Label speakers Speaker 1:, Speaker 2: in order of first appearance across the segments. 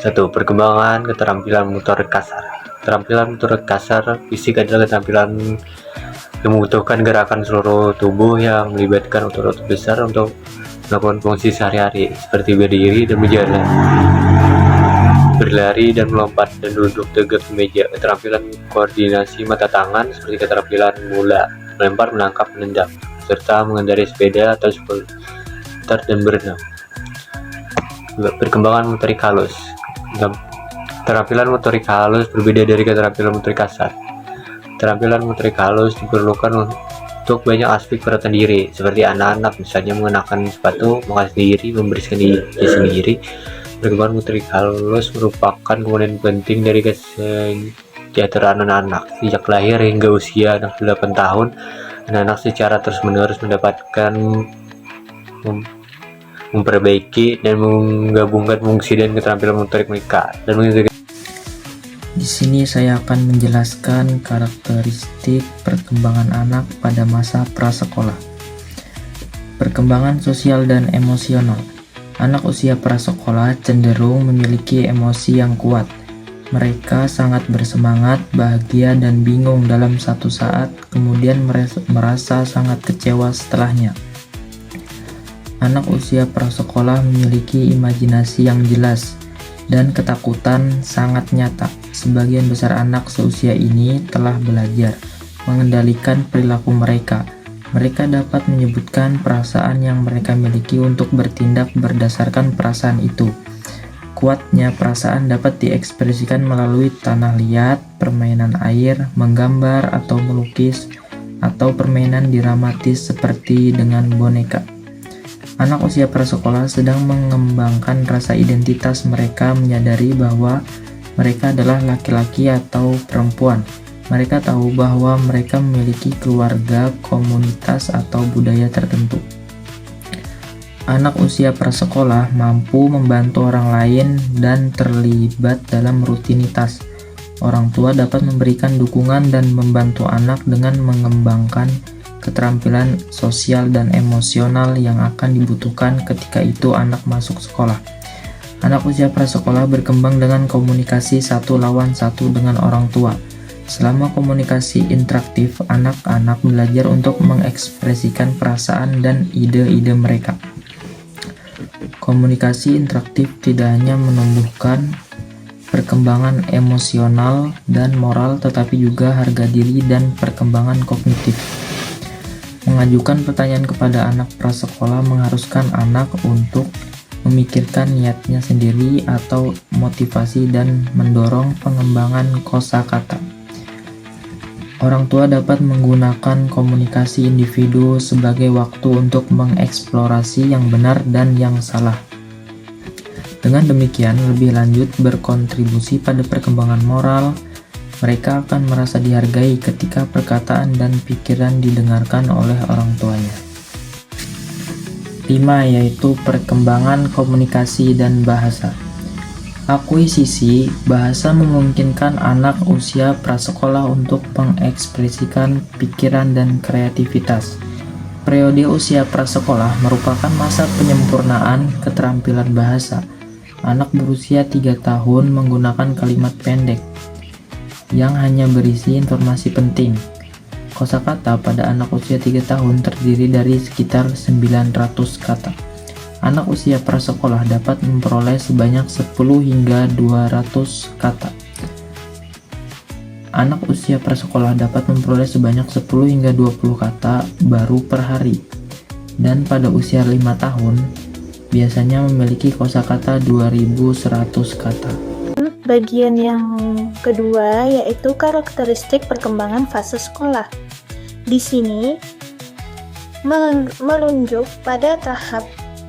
Speaker 1: 1. Perkembangan keterampilan motorik kasar. Keterampilan motorik kasar fisik adalah keterampilan yang membutuhkan gerakan seluruh tubuh yang melibatkan otot-otot besar untuk melakukan fungsi sehari-hari seperti berdiri dan berjalan, berlari dan melompat, dan duduk tegak di meja. Keterampilan koordinasi mata tangan seperti keterampilan bola, melempar, menangkap, menendang, serta mengendarai sepeda atau skuter dan berenang. Perkembangan motorik halus. Keterampilan motorik halus berbeda dari keterampilan motorik kasar. Keterampilan motorik halus diperlukan untuk banyak aspek perawatan diri, seperti anak-anak, misalnya mengenakan sepatu, makan sendiri, membersihkan diri sendiri. Perkembangan motorik halus merupakan komponen penting dari kesejahteraan anak-anak. Sejak lahir hingga usia 68 tahun, anak-anak secara terus-menerus mendapatkan memperbaiki dan menggabungkan fungsi dan keterampilan motorik mereka dan
Speaker 2: Di sini saya akan menjelaskan karakteristik perkembangan anak pada masa prasekolah. Perkembangan sosial dan emosional. Anak usia prasekolah cenderung memiliki emosi yang kuat. Mereka sangat bersemangat, bahagia, dan bingung dalam satu saat, kemudian merasa sangat kecewa setelahnya. Anak usia prasekolah memiliki imajinasi yang jelas dan ketakutan sangat nyata. Sebagian besar anak seusia ini telah belajar mengendalikan perilaku mereka. Mereka dapat menyebutkan perasaan yang mereka miliki untuk bertindak berdasarkan perasaan itu. Kuatnya perasaan dapat diekspresikan melalui tanah liat, permainan air, menggambar atau melukis, atau permainan dramatis seperti dengan boneka. Anak usia prasekolah sedang mengembangkan rasa identitas mereka, menyadari bahwa mereka adalah laki-laki atau perempuan. Mereka tahu bahwa mereka memiliki keluarga, komunitas, atau budaya tertentu. Anak usia prasekolah mampu membantu orang lain dan terlibat dalam rutinitas. Orang tua dapat memberikan dukungan dan membantu anak dengan mengembangkan keterampilan sosial dan emosional yang akan dibutuhkan ketika itu anak masuk sekolah. Anak usia prasekolah berkembang dengan komunikasi satu lawan satu dengan orang tua. Selama komunikasi interaktif, anak-anak belajar untuk mengekspresikan perasaan dan ide-ide mereka. Komunikasi interaktif tidak hanya menumbuhkan perkembangan emosional dan moral, tetapi juga harga diri dan perkembangan kognitif. Mengajukan pertanyaan kepada anak prasekolah mengharuskan anak untuk memikirkan niatnya sendiri atau motivasi dan mendorong pengembangan kosakata. Orang tua dapat menggunakan komunikasi individu sebagai waktu untuk mengeksplorasi yang benar dan yang salah. Dengan demikian, lebih lanjut berkontribusi pada perkembangan moral. Mereka akan merasa dihargai ketika perkataan dan pikiran didengarkan oleh orang tuanya. 5. Yaitu perkembangan komunikasi dan bahasa. Akuisisi bahasa memungkinkan anak usia prasekolah untuk mengekspresikan pikiran dan kreativitas. Periode usia prasekolah merupakan masa penyempurnaan keterampilan bahasa. Anak berusia 3 tahun menggunakan kalimat pendek yang hanya berisi informasi penting. Kosakata pada anak usia 3 tahun terdiri dari sekitar 900 kata. Anak usia prasekolah dapat memperoleh sebanyak 10 hingga 200 kata. Anak usia prasekolah dapat memperoleh sebanyak 10 hingga 20 kata baru per hari. Dan pada usia 5 tahun, biasanya memiliki kosakata 2100 kata.
Speaker 3: Bagian yang kedua yaitu karakteristik perkembangan fase sekolah. Di sini menunjuk pada tahap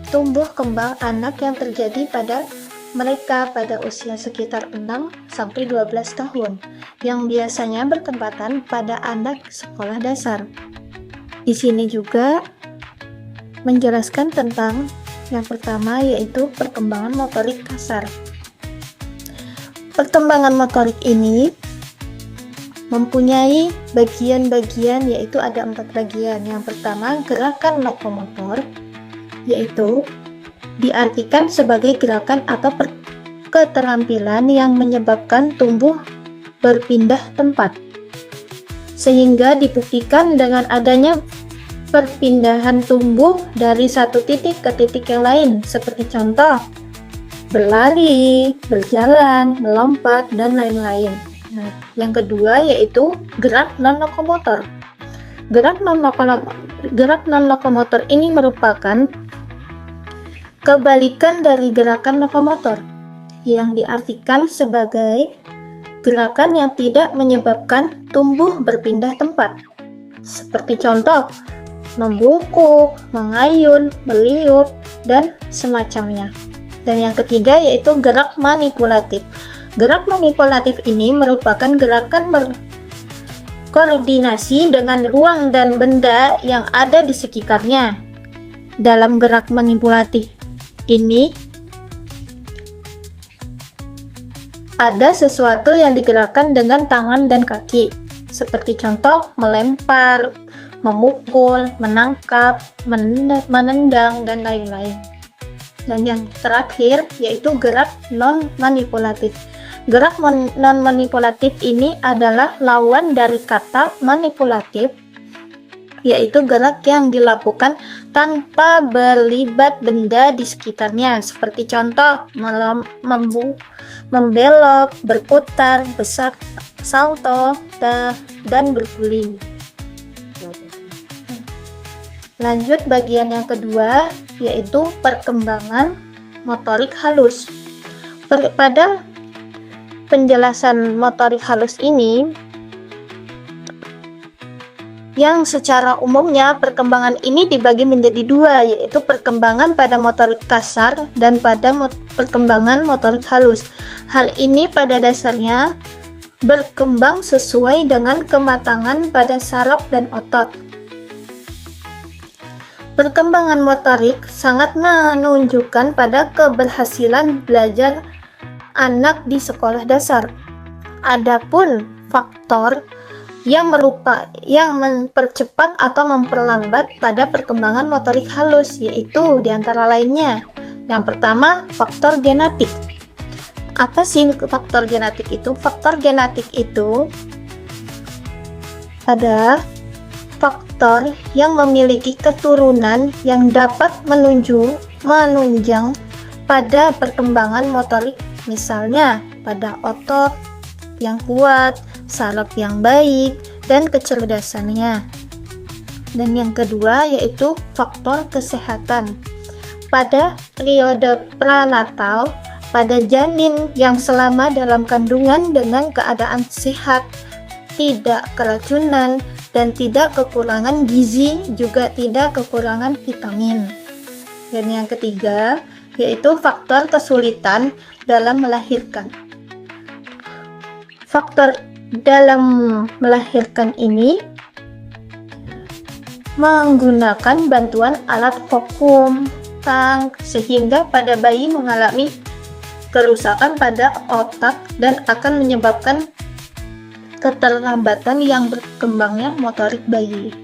Speaker 3: tumbuh kembang anak yang terjadi pada mereka pada usia sekitar 6 sampai 12 tahun yang biasanya bertempatan pada anak sekolah dasar. Di sini juga menjelaskan tentang yang pertama yaitu perkembangan motorik kasar. Perkembangan motorik ini mempunyai bagian-bagian, yaitu ada 4 bagian. Yang pertama, gerakan lokomotor, yaitu diartikan sebagai gerakan atau keterampilan yang menyebabkan tumbuh berpindah tempat, sehingga dibuktikan dengan adanya perpindahan tumbuh dari satu titik ke titik yang lain, seperti contoh berlari, berjalan, melompat, dan lain-lain. Nah, yang kedua yaitu gerak non-lokomotor. Gerak non-lokomotor ini merupakan kebalikan dari gerakan lokomotor, yang diartikan sebagai gerakan yang tidak menyebabkan tumbuh berpindah tempat, seperti contoh membungkuk, mengayun, meliuk, dan semacamnya. Dan yang ketiga yaitu gerak manipulatif. Gerak manipulatif ini merupakan gerakan berkoordinasi dengan ruang dan benda yang ada di sekitarnya. Dalam gerak manipulatif ini ada sesuatu yang digerakkan dengan tangan dan kaki, seperti contoh melempar, memukul, menangkap, menendang, dan lain-lain. Dan yang terakhir yaitu gerak non-manipulatif. Gerak non-manipulatif ini adalah lawan dari kata manipulatif, yaitu gerak yang dilakukan tanpa berlibat benda di sekitarnya, seperti contoh membelok, berputar, salto, dan berguling. Lanjut bagian yang kedua yaitu perkembangan motorik halus. Pada penjelasan motorik halus ini, yang secara umumnya perkembangan ini dibagi menjadi dua, yaitu perkembangan pada motorik kasar dan pada perkembangan motorik halus. Hal ini pada dasarnya berkembang sesuai dengan kematangan pada saraf dan otot. Perkembangan motorik sangat menunjukkan pada keberhasilan belajar anak di sekolah dasar. Adapun faktor yang mempercepat atau memperlambat pada perkembangan motorik halus, yaitu diantara lainnya, yang pertama faktor genetik. Apa sih faktor genetik itu? Faktor genetik itu ada faktor yang memiliki keturunan yang dapat menunjang pada perkembangan motorik, misalnya pada otot yang kuat, saraf yang baik, dan kecerdasannya. Dan yang kedua yaitu faktor kesehatan. Pada periode prenatal, pada janin yang selama dalam kandungan dengan keadaan sehat, tidak keracunan, dan tidak kekurangan gizi, juga tidak kekurangan vitamin. Dan yang ketiga yaitu faktor kesulitan dalam melahirkan. Faktor dalam melahirkan ini menggunakan bantuan alat vakum tang, sehingga pada bayi mengalami kerusakan pada otak dan akan menyebabkan keterlambatan yang berkembangnya motorik bayi.